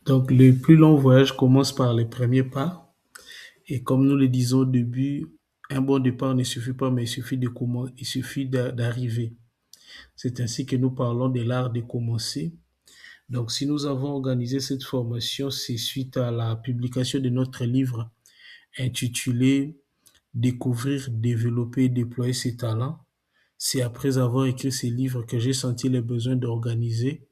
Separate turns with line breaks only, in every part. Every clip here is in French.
Donc, le plus long voyage commence par les premiers pas. Et comme nous le disons au début, un bon départ ne suffit pas, mais il suffit il suffit d'arriver. C'est ainsi que nous parlons de l'art de commencer. Donc, si nous avons organisé cette formation, c'est suite à la publication de notre livre intitulé Découvrir, développer et déployer ses talents. C'est après avoir écrit ce livre que j'ai senti le besoin d'organiser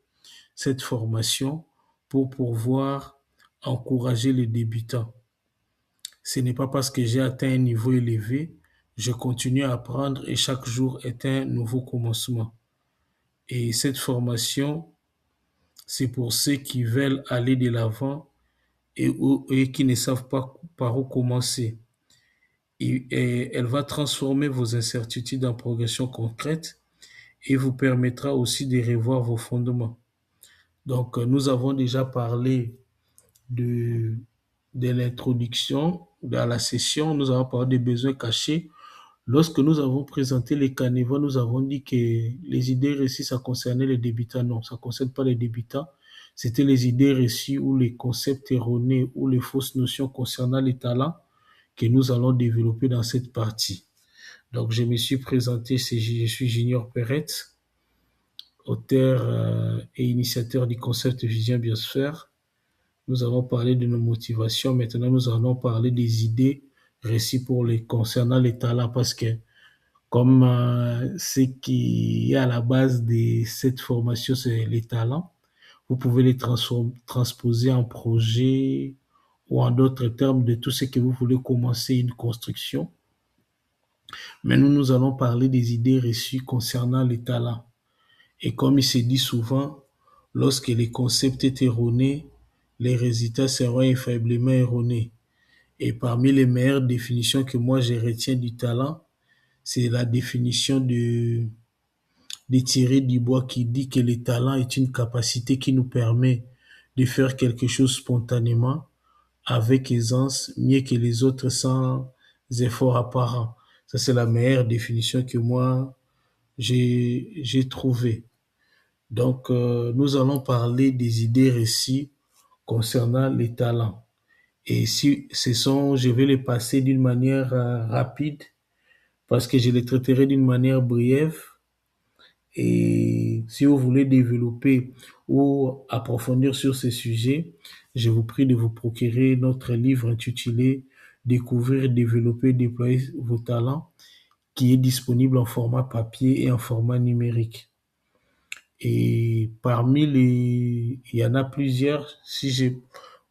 cette formation pour pouvoir encourager les débutants. Ce n'est pas parce que j'ai atteint un niveau élevé, je continue à apprendre et chaque jour est un nouveau commencement. Et cette formation, c'est pour ceux qui veulent aller de l'avant et qui ne savent pas par où commencer. Et elle va transformer vos incertitudes en progression concrète et vous permettra aussi de revoir vos fondements. Donc, nous avons déjà parlé de, de l'introduction à la session, nous avons parlé des besoins cachés. Lorsque nous avons présenté les canevas, nous avons dit que les idées reçues, ça concernait les débutants. Non, ça ne concerne pas les débutants. C'était les idées reçues ou les concepts erronés ou les fausses notions concernant les talents que nous allons développer dans cette partie. Donc, je me suis présenté, je suis Junior Perret, auteur et initiateur du concept Vision Biosphère. Nous avons parlé de nos motivations. Maintenant, nous allons parler des idées reçues concernant les talents parce que comme ce qui est à la base de cette formation, c'est les talents. Vous pouvez les transposer en projet ou en d'autres termes de tout ce que vous voulez commencer une construction. Mais nous allons parler des idées reçues concernant les talents. Et comme il se dit souvent, lorsque les concepts sont erronés, les résultats seront infailliblement erronés. Et parmi les meilleures définitions que moi je retiens du talent, c'est la définition de Thierry Dubois qui dit que le talent est une capacité qui nous permet de faire quelque chose spontanément, avec aisance, mieux que les autres sans effort apparent. Ça, c'est la meilleure définition que moi j'ai trouvée. Donc, nous allons parler des idées reçues concernant les talents. Et si je vais les passer d'une manière rapide parce que je les traiterai d'une manière brève. Et si vous voulez développer ou approfondir sur ces sujets, je vous prie de vous procurer notre livre intitulé Découvrir, développer, déployer vos talents, qui est disponible en format papier et en format numérique. Et il y en a plusieurs. Si j'ai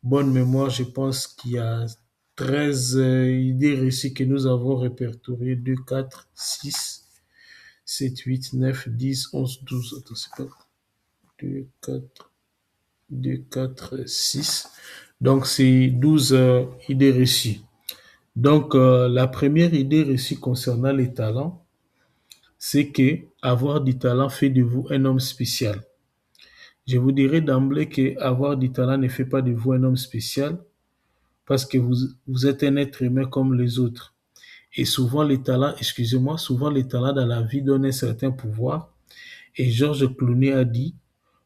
bonne mémoire, je pense qu'il y a 13 idées reçues que nous avons répertoriées, 2, 4, 6, 7, 8, 9, 10, 11, 12. Attends, c'est pas 2, 4, 2, 4, 6. Donc, c'est 12 idées reçues. Donc, la première idée reçue concernant les talents, c'est que avoir du talent fait de vous un homme spécial. Je vous dirais d'emblée que avoir du talent ne fait pas de vous un homme spécial parce que vous êtes un être humain comme les autres. Et souvent souvent les talents dans la vie donnent un certain pouvoir. Et Georges Clooney a dit,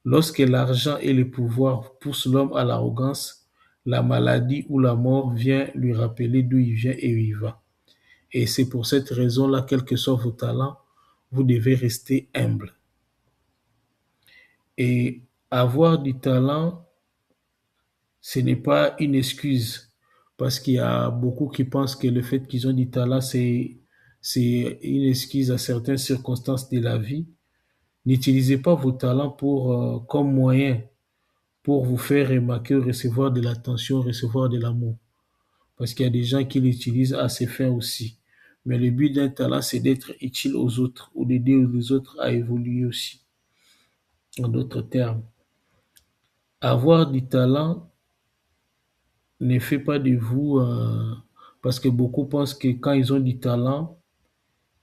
lorsque l'argent et le pouvoir poussent l'homme à l'arrogance, la maladie ou la mort vient lui rappeler d'où il vient et où il va. Et c'est pour cette raison-là, quels que soient vos talents, vous devez rester humble. Et avoir du talent, ce n'est pas une excuse, parce qu'il y a beaucoup qui pensent que le fait qu'ils ont du talent, c'est une excuse à certaines circonstances de la vie. N'utilisez pas vos talents comme moyen pour vous faire remarquer, recevoir de l'attention, recevoir de l'amour. Parce qu'il y a des gens qui l'utilisent à ses fins aussi. Mais le but d'un talent, c'est d'être utile aux autres ou d'aider les autres à évoluer aussi. En d'autres termes, avoir du talent ne fait pas de vous, parce que beaucoup pensent que quand ils ont du talent,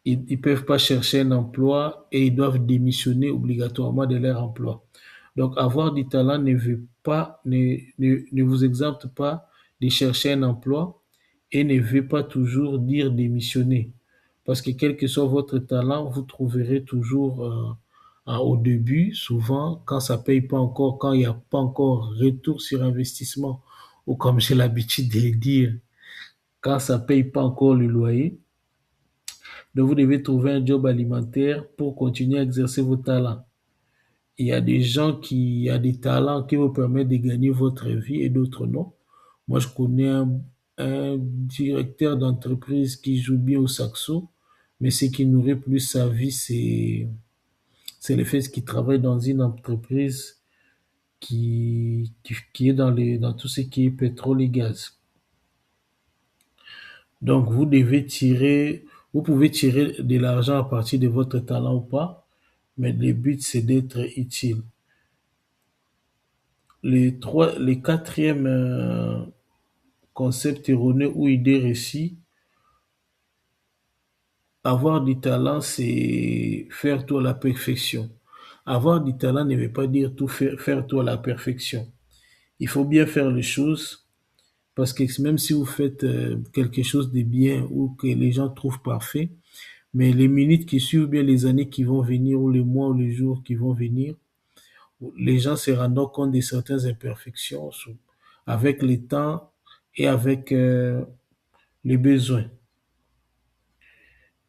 ils ne peuvent pas chercher un emploi et ils doivent démissionner obligatoirement de leur emploi. Donc, avoir du talent ne vous exempte pas de chercher un emploi et ne veut pas toujours dire démissionner. Parce que quel que soit votre talent, vous trouverez toujours Au début, souvent, quand ça paye pas encore, quand il n'y a pas encore retour sur investissement, ou comme j'ai l'habitude de le dire, quand ça paye pas encore le loyer, donc vous devez trouver un job alimentaire pour continuer à exercer vos talents. Il y a des gens qui ont des talents qui vous permettent de gagner votre vie et d'autres non. Moi, je connais un directeur d'entreprise qui joue bien au saxo, mais ce qui nourrit plus sa vie, c'est le fait qu'il travaille dans une entreprise qui est dans tout ce qui est pétrole et gaz. Donc, vous pouvez tirer de l'argent à partir de votre talent ou pas, mais le but, c'est d'être utile. Les quatrième concept erroné ou idée reçue, avoir du talent, c'est faire tout à la perfection. Avoir du talent ne veut pas dire faire tout à la perfection. Il faut bien faire les choses parce que même si vous faites quelque chose de bien ou que les gens trouvent parfait, mais les minutes qui suivent, bien les années qui vont venir ou les mois ou les jours qui vont venir, les gens se rendront compte de certaines imperfections avec le temps et avec les besoins.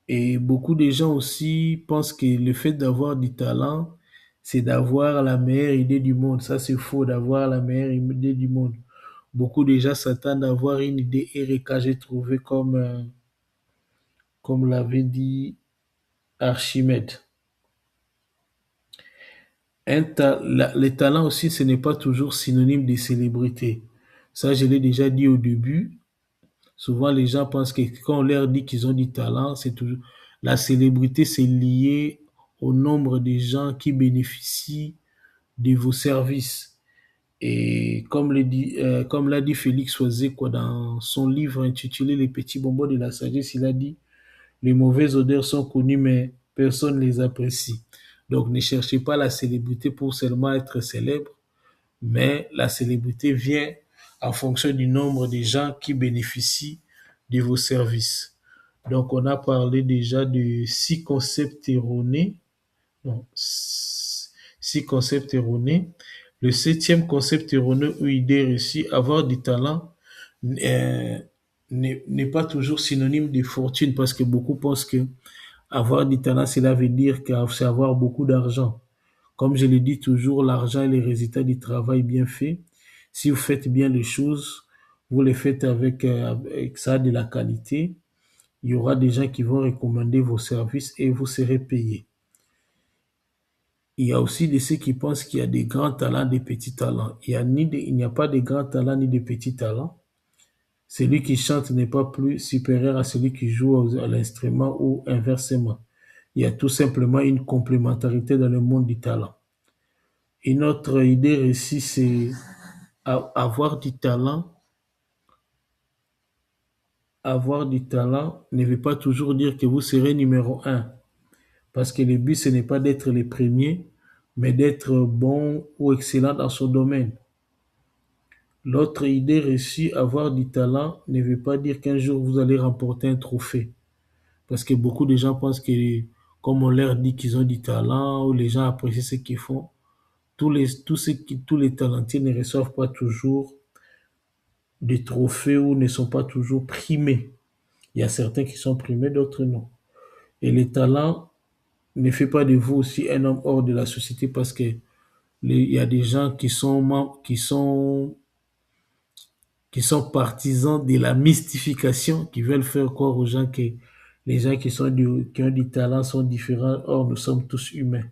Et beaucoup de gens aussi pensent que le fait d'avoir du talent, c'est d'avoir la meilleure idée du monde. Ça, c'est faux d'avoir la meilleure idée du monde. Beaucoup de gens s'attendent à avoir une idée Erika, j'ai trouvé comme l'avait dit Archimède. Les talents aussi, ce n'est pas toujours synonyme de célébrité. Ça, je l'ai déjà dit au début. Souvent, les gens pensent que quand on leur dit qu'ils ont du talent, c'est toujours la célébrité, c'est lié au nombre de gens qui bénéficient de vos services. Et comme l'a dit Félix Oisé quoi, dans son livre intitulé Les petits bonbons de la sagesse, il a dit les mauvaises odeurs sont connues, mais personne ne les apprécie. Donc ne cherchez pas la célébrité pour seulement être célèbre, mais la célébrité vient en fonction du nombre de gens qui bénéficient de vos services. Donc, on a parlé déjà de 6 concepts erronés. Non, 6 concepts erronés. Le septième concept erroné ou idée reçue, avoir du talent euh, n'est pas toujours synonyme de fortune parce que beaucoup pensent que avoir du talent, cela veut dire c'est avoir beaucoup d'argent. Comme je le dis toujours, l'argent est le résultat du travail bien fait. Si vous faites bien les choses, vous les faites avec ça de la qualité, il y aura des gens qui vont recommander vos services et vous serez payé. Il y a aussi de ceux qui pensent qu'il y a des grands talents, des petits talents. Il n'y a pas de grands talents ni de petits talents. Celui qui chante n'est pas plus supérieur à celui qui joue à l'instrument ou inversement. Il y a tout simplement une complémentarité dans le monde du talent. Une autre idée réussie, c'est avoir du talent. Avoir du talent ne veut pas toujours dire que vous serez numéro un. Parce que le but, ce n'est pas d'être le premier, mais d'être bon ou excellent dans son domaine. L'autre idée reçue, avoir du talent, ne veut pas dire qu'un jour vous allez remporter un trophée. Parce que beaucoup de gens pensent que, comme on leur dit qu'ils ont du talent, ou les gens apprécient ce qu'ils font, tous les talentiers ne reçoivent pas toujours des trophées ou ne sont pas toujours primés. Il y a certains qui sont primés, d'autres non. Et le talent ne fait pas de vous aussi un homme hors de la société parce que il y a des gens qui sont partisans de la mystification, qui veulent faire croire aux gens que les gens qui ont du talent sont différents. Or, nous sommes tous humains.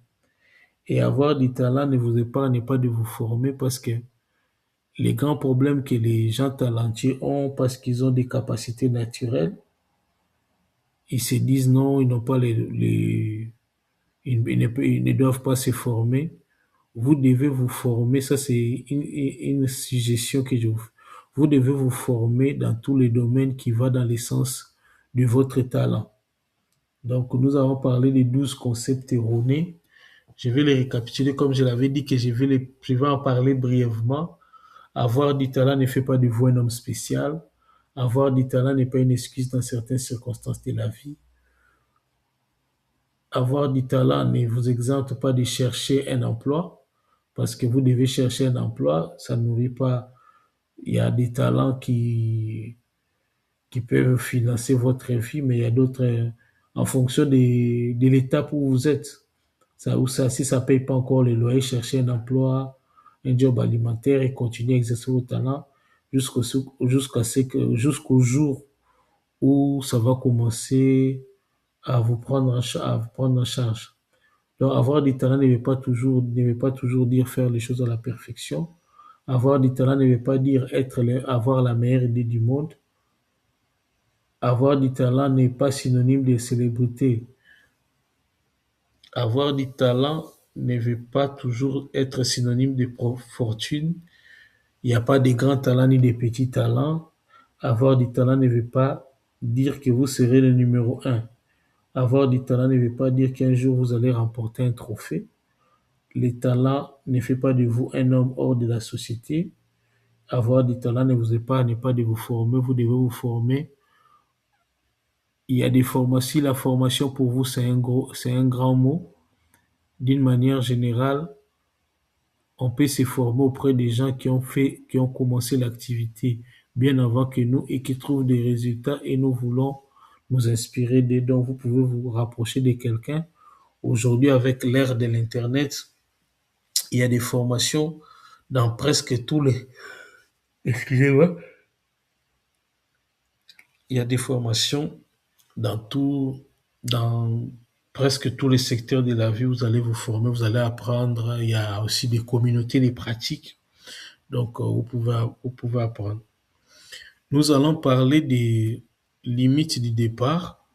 Et avoir du talent ne vous épargne pas de vous former parce que les grands problèmes que les gens talentueux ont parce qu'ils ont des capacités naturelles, ils se disent non, ils n'ont pas ils ne doivent pas se former. Vous devez vous former, ça c'est une suggestion que je vous fais. Vous devez vous former dans tous les domaines qui vont dans l'essence de votre talent. Donc, nous avons parlé des 12 concepts erronés. Je vais les récapituler comme je l'avais dit que je vais en parler brièvement. Avoir du talent ne fait pas de vous un homme spécial. Avoir du talent n'est pas une excuse dans certaines circonstances de la vie. avoir du talent ne vous exempte pas de chercher un emploi, parce que vous devez chercher un emploi, ça ne nourrit pas. Il y a des talents qui peuvent financer votre vie, mais il y a d'autres, en fonction de l'étape où vous êtes. Ça, ou ça, si ça ne paye pas encore le loyer, cherchez un emploi, un job alimentaire et continuez à exercer vos talents jusqu'au jour où ça va commencer à vous prendre en charge. Donc, avoir du talent ne veut pas toujours dire faire les choses à la perfection. Avoir du talent ne veut pas dire avoir la meilleure idée du monde. Avoir du talent n'est pas synonyme de célébrité. Avoir du talent ne veut pas toujours être synonyme de fortune. Il n'y a pas de grands talents ni de petits talents. Avoir du talent ne veut pas dire que vous serez le numéro un. Avoir du talent ne veut pas dire qu'un jour vous allez remporter un trophée. Le talent ne fait pas de vous un homme hors de la société. Avoir du talent ne vous épargne pas de vous former. Vous devez vous former. Il y a des formations. Si la formation pour vous, c'est un grand mot, d'une manière générale, on peut se former auprès des gens qui ont commencé l'activité bien avant que nous et qui trouvent des résultats et nous voulons nous inspirer d'eux. Donc, vous pouvez vous rapprocher de quelqu'un. Aujourd'hui, avec l'ère de l'Internet, il y a des formations dans presque tous les, excusez-moi, il y a des formations dans presque tous les secteurs de la vie. Vous allez vous former, vous allez apprendre. Il y a aussi des communautés, des pratiques. Donc, vous pouvez apprendre. Nous allons parler des limites du départ.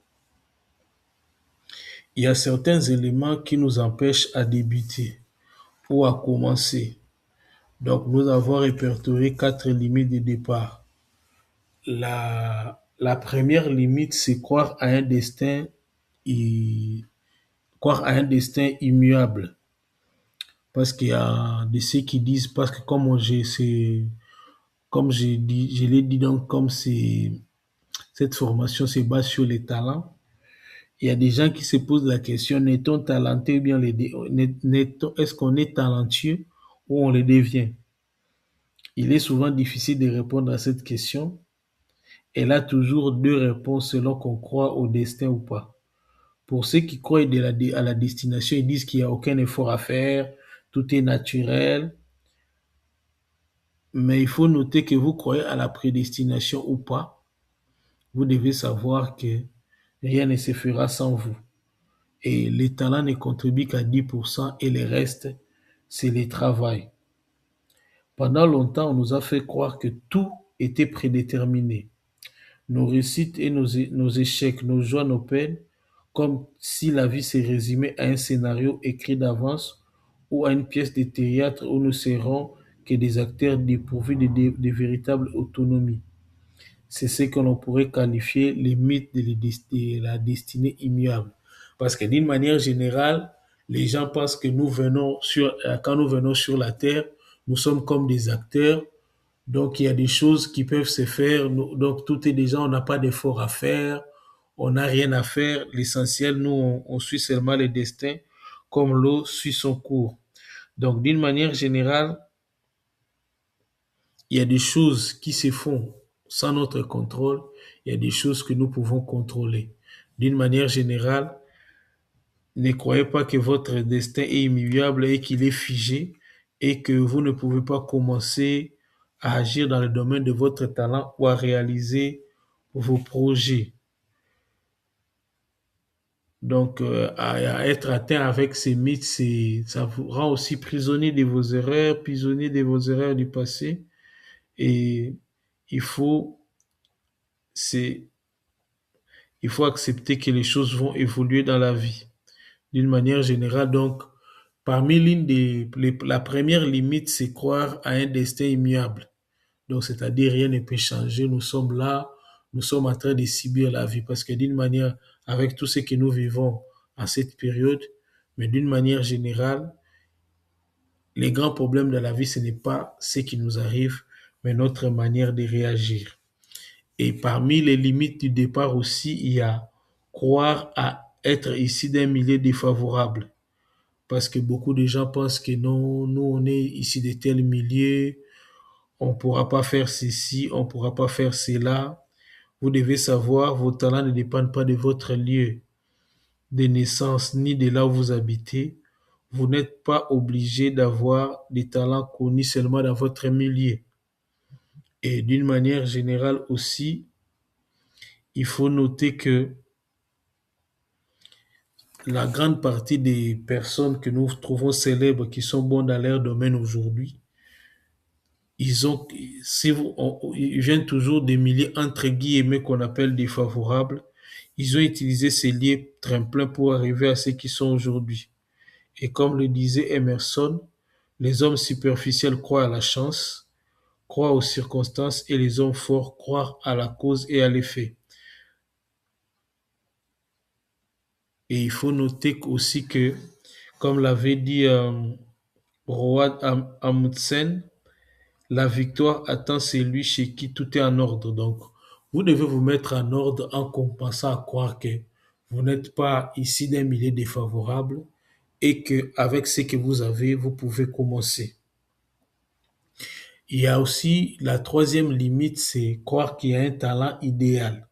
Il y a certains éléments qui nous empêchent à débuter ou à commencer. Donc, nous avons répertorié 4 limites de départ. La première limite, c'est croire à un destin immuable. Parce qu'il y a de ceux qui disent, parce que comme je l'ai dit, donc, cette formation se base sur les talents, il y a des gens qui se posent la question, n'est-on talenté ou bien est-ce qu'on est talentueux ou on le devient? Il est souvent difficile de répondre à cette question. Elle a toujours deux réponses selon qu'on croit au destin ou pas. Pour ceux qui croient à la destination, ils disent qu'il n'y a aucun effort à faire, tout est naturel. Mais il faut noter que vous croyez à la prédestination ou pas. Vous devez savoir que rien ne se fera sans vous. Et les talents ne contribuent qu'à 10% et le reste, c'est le travail. Pendant longtemps, on nous a fait croire que tout était prédéterminé. Nos réussites et nos échecs, nos joies, nos peines, comme si la vie se résumait à un scénario écrit d'avance ou à une pièce de théâtre où nous serons que des acteurs dépourvus de véritable autonomie. C'est ce que l'on pourrait qualifier les mythes de la destinée immuable. Parce que d'une manière générale, les gens pensent que quand nous venons sur la Terre, nous sommes comme des acteurs. Donc, il y a des choses qui peuvent se faire. Donc, tout est déjà, on n'a pas d'effort à faire. On n'a rien à faire. L'essentiel, nous, on suit seulement le destin comme l'eau suit son cours. Donc, d'une manière générale, il y a des choses qui se font sans notre contrôle. Il y a des choses que nous pouvons contrôler. D'une manière générale, ne croyez pas que votre destin est immuable et qu'il est figé et que vous ne pouvez pas commencer à agir dans le domaine de votre talent ou à réaliser vos projets. Donc, à être atteint avec ces mythes, ça vous rend aussi prisonnier de vos erreurs, prisonnier de vos erreurs du passé. Et il faut, c'est, il faut accepter que les choses vont évoluer dans la vie. D'une manière générale, donc, parmi la première limite, c'est croire à un destin immuable. Donc, c'est-à-dire rien ne peut changer. Nous sommes là, nous sommes en train de subir la vie parce que d'une manière, avec tout ce que nous vivons en cette période, mais d'une manière générale, les grands problèmes de la vie, ce n'est pas ce qui nous arrive, mais notre manière de réagir. Et parmi les limites du départ aussi, il y a croire être ici d'un milieu défavorable. Parce que beaucoup de gens pensent que non, nous, on est ici de tel milieu, on ne pourra pas faire ceci, on ne pourra pas faire cela. Vous devez savoir, vos talents ne dépendent pas de votre lieu de naissance ni de là où vous habitez. Vous n'êtes pas obligé d'avoir des talents connus seulement dans votre milieu. Et d'une manière générale aussi, il faut noter que la grande partie des personnes que nous trouvons célèbres qui sont bons dans leur domaine aujourd'hui, ils ont, si vous, ils viennent toujours des milieux entre guillemets qu'on appelle défavorables. Ils ont utilisé ces liens tremplins pour arriver à ce qu'ils sont aujourd'hui. Et comme le disait Emerson, les hommes superficiels croient à la chance, croient aux circonstances et les hommes forts croient à la cause et à l'effet. Et il faut noter aussi que, comme l'avait dit Roald Amundsen, la victoire attend celui chez qui tout est en ordre. Donc, vous devez vous mettre en ordre en commençant à croire que vous n'êtes pas ici d'un milieu défavorable et que avec ce que vous avez, vous pouvez commencer. Il y a aussi la troisième limite, c'est croire qu'il y a un talent idéal.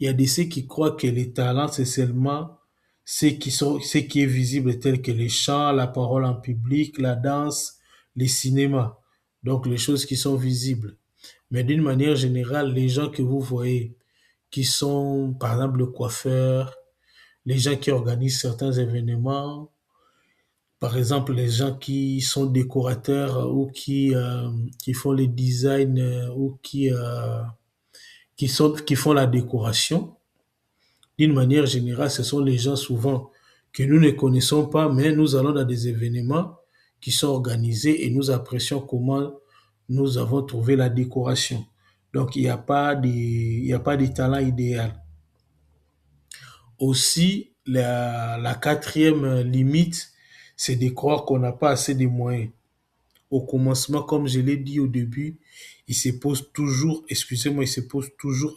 Il y a de ceux qui croient que les talents, c'est seulement ce qui est visible, tel que les chants, la parole en public, la danse, les cinémas. Donc, les choses qui sont visibles. Mais d'une manière générale, les gens que vous voyez, qui sont, par exemple, le coiffeur, les gens qui organisent certains événements, par exemple, les gens qui sont décorateurs qui font les designs qui font la décoration, d'une manière générale, ce sont les gens souvent que nous ne connaissons pas, mais nous allons dans des événements qui sont organisés et nous apprécions comment nous avons trouvé la décoration. Donc, il y a pas de talent idéal. Aussi, la quatrième limite, c'est de croire qu'on n'a pas assez de moyens. Au commencement, comme je l'ai dit au début, il se pose toujours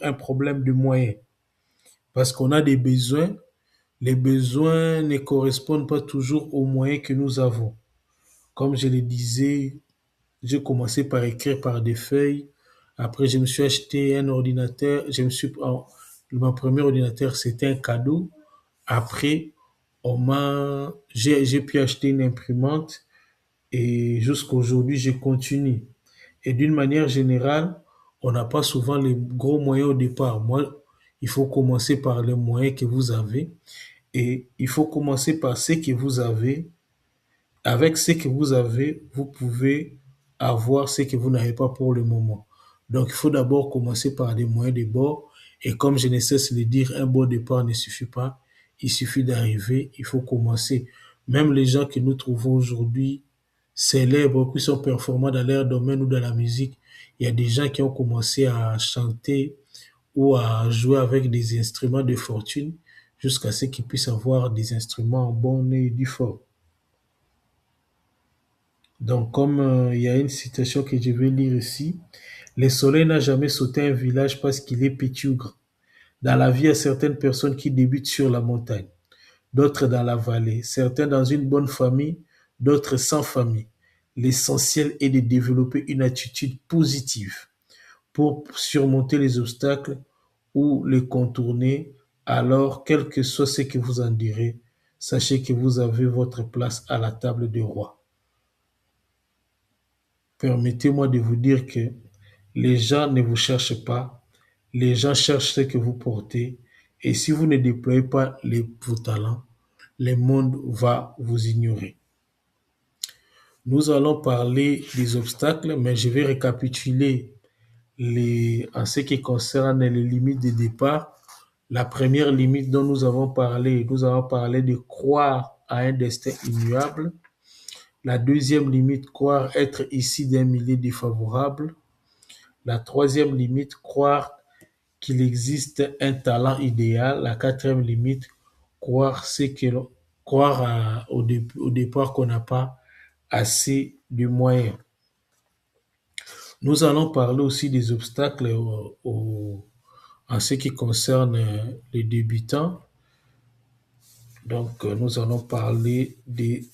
un problème de moyens. Parce qu'on a des besoins, les besoins ne correspondent pas toujours aux moyens que nous avons. Comme je le disais, j'ai commencé par écrire par des feuilles. Après, je me suis acheté un ordinateur. Mon premier ordinateur, c'était un cadeau. Après, j'ai pu acheter une imprimante et jusqu'à aujourd'hui, je continue. Et d'une manière générale, on n'a pas souvent les gros moyens au départ. Moi, il faut commencer par les moyens que vous avez et il faut commencer par ce que vous avez. Avec ce que vous avez, vous pouvez avoir ce que vous n'avez pas pour le moment. Donc, il faut d'abord commencer par des moyens de bord. Et comme je ne cesse de le dire, un bon départ ne suffit pas. Il suffit d'arriver, il faut commencer. Même les gens que nous trouvons aujourd'hui célèbres, qui sont performants dans leur domaine ou dans la musique, il y a des gens qui ont commencé à chanter ou à jouer avec des instruments de fortune jusqu'à ce qu'ils puissent avoir des instruments en bonne et due forme. Donc, comme il y a une citation que je vais lire ici, le soleil n'a jamais sauté un village parce qu'il est petit ou grand. Dans la vie, il y a certaines personnes qui débutent sur la montagne, d'autres dans la vallée, certains dans une bonne famille, d'autres sans famille. L'essentiel est de développer une attitude positive pour surmonter les obstacles ou les contourner. Alors, quel que soit ce que vous en direz, sachez que vous avez votre place à la table du roi. Permettez-moi de vous dire que les gens ne vous cherchent pas, les gens cherchent ce que vous portez, et si vous ne déployez pas vos talents, le monde va vous ignorer. Nous allons parler des obstacles, mais je vais récapituler en ce qui concerne les limites de départ. La première limite dont nous avons parlé de croire à un destin immuable. La deuxième limite, croire être ici d'un milieu défavorable. La troisième limite, croire qu'il existe un talent idéal. La quatrième limite, au départ qu'on n'a pas assez de moyens. Nous allons parler aussi des obstacles en ce qui concerne les débutants. Donc, nous allons parler des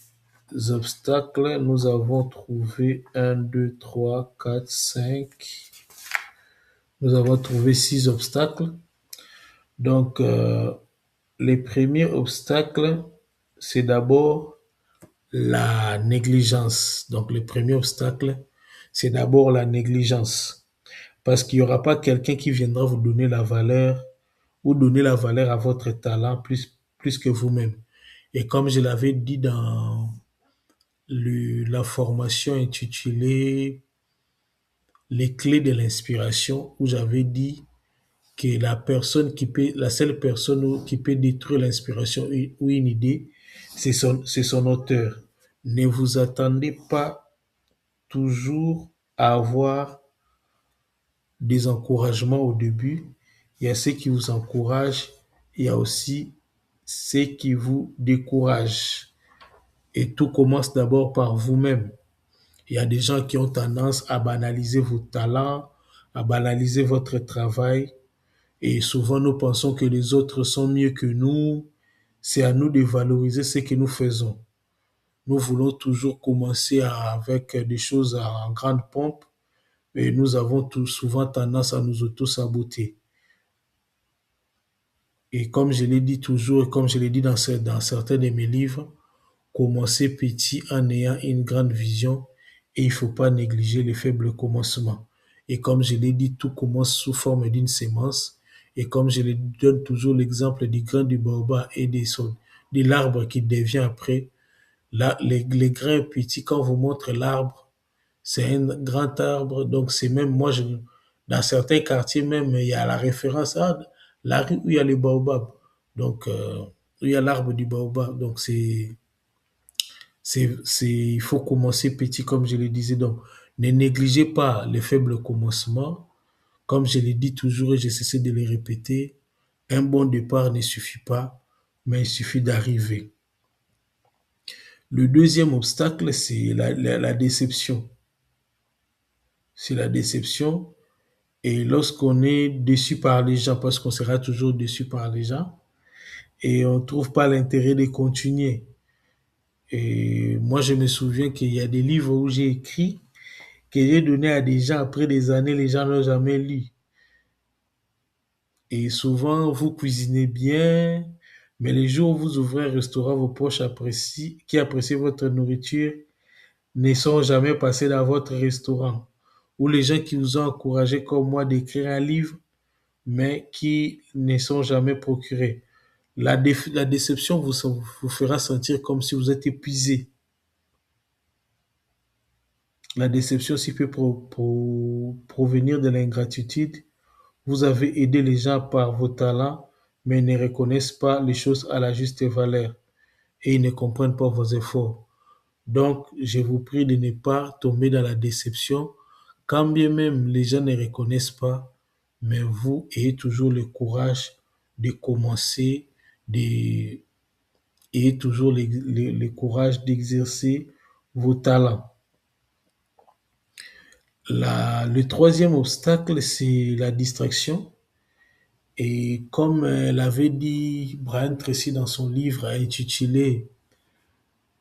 obstacles. Nous avons trouvé un, 2, 3, 4, 5. Nous avons trouvé 6 obstacles. Donc, les premiers obstacles, c'est d'abord la négligence. Donc, le premier obstacle, c'est d'abord la négligence. Parce qu'il n'y aura pas quelqu'un qui viendra vous donner la valeur ou donner la valeur à votre talent plus que vous-même. Et comme je l'avais dit dans la formation intitulée Les clés de l'inspiration, où j'avais dit que la seule personne qui peut détruire l'inspiration ou une idée, c'est son auteur. Ne vous attendez pas toujours à avoir des encouragements au début. Il y a ceux qui vous encouragent, il y a aussi ceux qui vous découragent. Et tout commence d'abord par vous-même. Il y a des gens qui ont tendance à banaliser vos talents, à banaliser votre travail. Et souvent, nous pensons que les autres sont mieux que nous. C'est à nous de valoriser ce que nous faisons. Nous voulons toujours commencer avec des choses en grande pompe, et nous avons tout souvent tendance à nous auto-saboter. Et comme je l'ai dit toujours, et comme je l'ai dit dans certains de mes livres, commencer petit en ayant une grande vision, et il ne faut pas négliger les faibles commencements. Et comme je l'ai dit, tout commence sous forme d'une sémence. Et comme je le donne toujours l'exemple du grain du baobab et de l'arbre qui devient après, là, les grains petits, quand on vous montre l'arbre, c'est un grand arbre. Donc, c'est même, dans certains quartiers même, il y a la référence à la rue où il y a le baobab. Donc, où il y a l'arbre du baobab. Donc, il faut commencer petit, comme je le disais. Donc, ne négligez pas les faibles commencements. Comme je le dis toujours et je cessé de le répéter, un bon départ ne suffit pas, mais il suffit d'arriver. Le deuxième obstacle, c'est la déception. C'est la déception. Et lorsqu'on est déçu par les gens, parce qu'on sera toujours déçu par les gens, et on ne trouve pas l'intérêt de continuer. Et moi, je me souviens qu'il y a des livres où j'ai écrit, que j'ai donné à des gens après des années, les gens n'ont jamais lu. Et souvent, vous cuisinez bien, mais les jours où vous ouvrez un restaurant, vos proches qui apprécient votre nourriture ne sont jamais passés dans votre restaurant. Ou les gens qui vous ont encouragé comme moi d'écrire un livre, mais qui ne sont jamais procurés. La déception vous fera sentir comme si vous êtes épuisé. La déception aussi peut provenir de l'ingratitude. Vous avez aidé les gens par vos talents, mais ils ne reconnaissent pas les choses à la juste valeur et ils ne comprennent pas vos efforts. Donc, je vous prie de ne pas tomber dans la déception, quand bien même les gens ne reconnaissent pas, mais vous ayez toujours le courage de commencer, de, ayez toujours le courage d'exercer vos talents. Le troisième obstacle, c'est la distraction. Et comme l'avait dit Brian Tracy dans son livre intitulé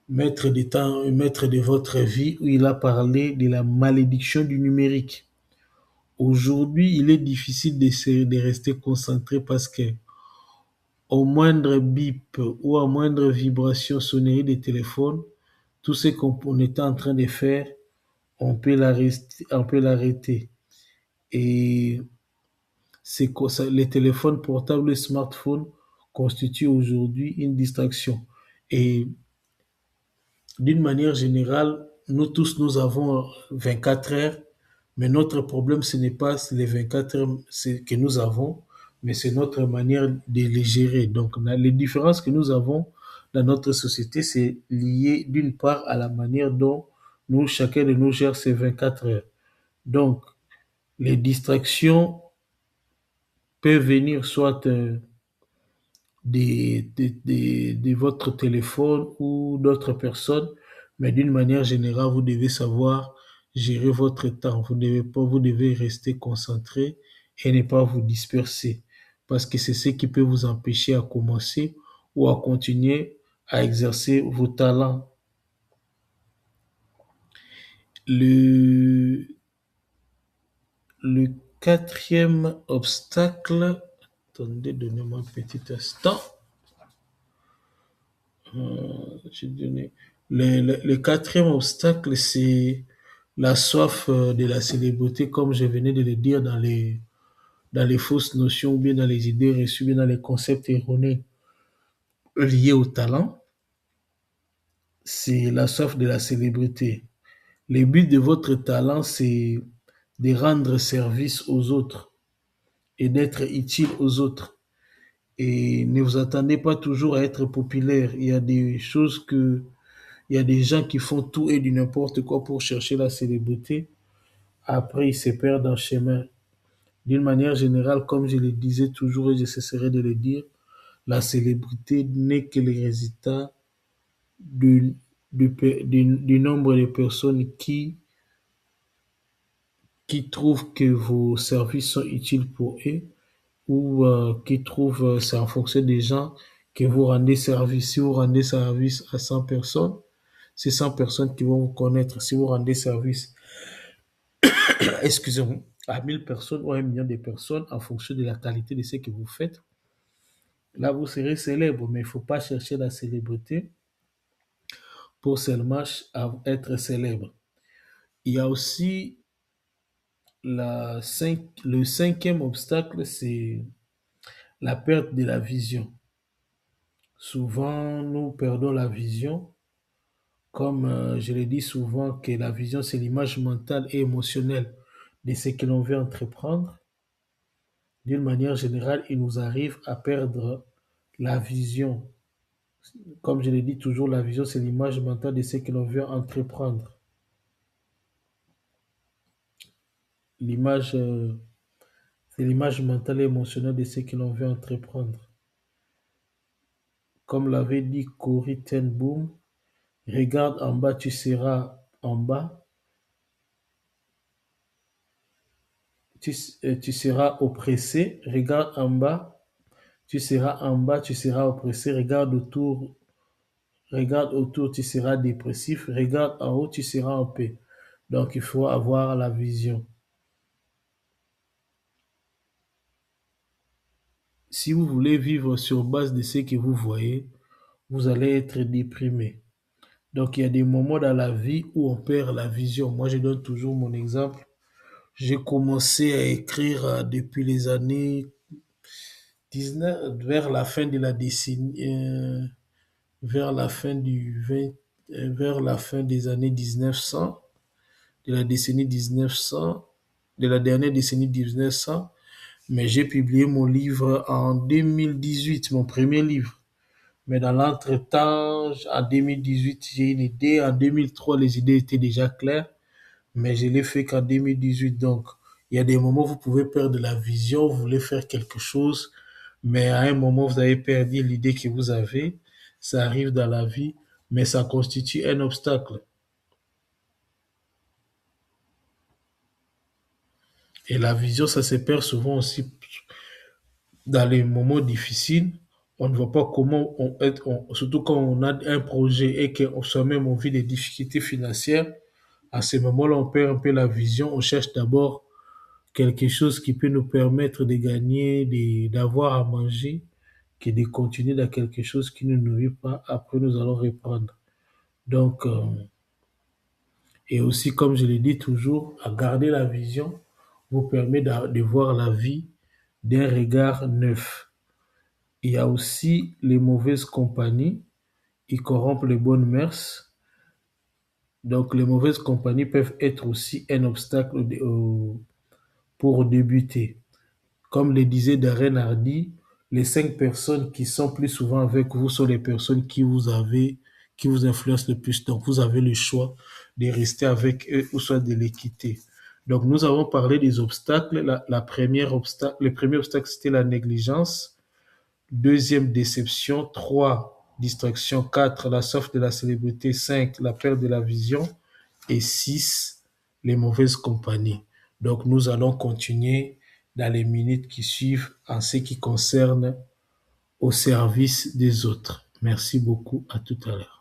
Maître de votre vie, où il a parlé de la malédiction du numérique. Aujourd'hui, il est difficile de rester concentré parce que au moindre bip ou à moindre vibration sonnerie des téléphones, tout ce qu'on était en train de faire, on peut l'arrêter. Et les téléphones portables, les smartphones constituent aujourd'hui une distraction. Et d'une manière générale, nous tous, nous avons 24 heures, mais notre problème, ce n'est pas les 24 heures que nous avons, mais c'est notre manière de les gérer. Donc, les différences que nous avons dans notre société, c'est lié d'une part à la manière dont chacun de nous gère ces 24 heures. Donc, les distractions peuvent venir soit de votre téléphone ou d'autres personnes, mais d'une manière générale, vous devez savoir gérer votre temps. Vous devez rester concentré et ne pas vous disperser, parce que c'est ce qui peut vous empêcher à commencer ou à continuer à exercer vos talents. Le, le quatrième obstacle, attendez, donnez-moi un petit instant. J'ai donné. Le quatrième obstacle, c'est la soif de la célébrité, comme je venais de le dire dans les fausses notions, ou bien dans les idées reçues, ou bien dans les concepts erronés liés au talent. C'est la soif de la célébrité. Le but de votre talent, c'est de rendre service aux autres et d'être utile aux autres. Et ne vous attendez pas toujours à être populaire. Il y a des choses que, il y a des gens qui font tout et du n'importe quoi pour chercher la célébrité. Après, ils se perdent en chemin. D'une manière générale, comme je le disais toujours et je cesserai de le dire, la célébrité n'est que le résultat du, du nombre de personnes qui trouvent que vos services sont utiles pour eux ou qui trouvent, c'est en fonction des gens que vous rendez service. Si vous rendez service à 100 personnes, c'est 100 personnes qui vont vous connaître. Si vous rendez service, excusez-moi, à 1000 personnes ou à 1 million de personnes, en fonction de la qualité de ce que vous faites, là, vous serez célèbre. Mais il ne faut pas chercher la célébrité pour seulement être célèbre. Il y a aussi le cinquième obstacle, c'est la perte de la vision. Souvent, nous perdons la vision, comme je le dis souvent, que la vision, c'est l'image mentale et émotionnelle de ce que l'on veut entreprendre. D'une manière générale, il nous arrive à perdre la vision. Comme je le dis toujours, la vision, c'est l'image mentale de ce que l'on veut entreprendre. L'image, c'est l'image mentale et émotionnelle de ce que l'on veut entreprendre. Comme l'avait dit Corrie ten Boom, regarde en bas, tu seras en bas. Tu seras oppressé. Regarde en bas, tu seras en bas, tu seras oppressé. Regarde autour, tu seras dépressif. Regarde en haut, tu seras en paix. Donc, il faut avoir la vision. Si vous voulez vivre sur base de ce que vous voyez, vous allez être déprimé. Donc, il y a des moments dans la vie où on perd la vision. Moi, je donne toujours mon exemple. J'ai commencé à écrire depuis les années 19, vers la fin de la décennie, vers la fin du 20, vers la fin des années 1900, de la décennie 1900, de la dernière décennie 1900. Mais j'ai publié mon livre en 2018, mon premier livre. Mais dans l'entretemps, en 2018, j'ai une idée. En 2003, les idées étaient déjà claires. Mais je l'ai fait qu'en 2018. Donc, il y a des moments où vous pouvez perdre la vision, vous voulez faire quelque chose, mais à un moment, vous avez perdu l'idée que vous avez. Ça arrive dans la vie, mais ça constitue un obstacle. Et la vision, ça se perd souvent aussi dans les moments difficiles. On ne voit pas comment surtout quand on a un projet et qu'on soi-même on vit des difficultés financières. À ce moment-là, on perd un peu la vision. On cherche d'abord quelque chose qui peut nous permettre de gagner, d'avoir à manger, que de continuer dans quelque chose qui ne nous nourrit pas. Après, nous allons reprendre. Donc, et aussi, comme je l'ai dit toujours, à garder la vision vous permet de voir la vie d'un regard neuf. Il y a aussi les mauvaises compagnies, ils corrompent les bonnes mœurs. Donc, les mauvaises compagnies peuvent être aussi un obstacle pour débuter. Comme le disait Darren Hardy, les 5 personnes qui sont plus souvent avec vous sont les personnes qui vous influencent le plus. Donc, vous avez le choix de rester avec eux ou soit de les quitter. Donc, nous avons parlé des obstacles. Le premier obstacle, c'était la négligence. Deuxième déception. 3, distraction. 4, la soif de la célébrité. 5, la perte de la vision. Et 6, les mauvaises compagnies. Donc, nous allons continuer dans les minutes qui suivent en ce qui concerne au service des autres. Merci beaucoup. À tout à l'heure.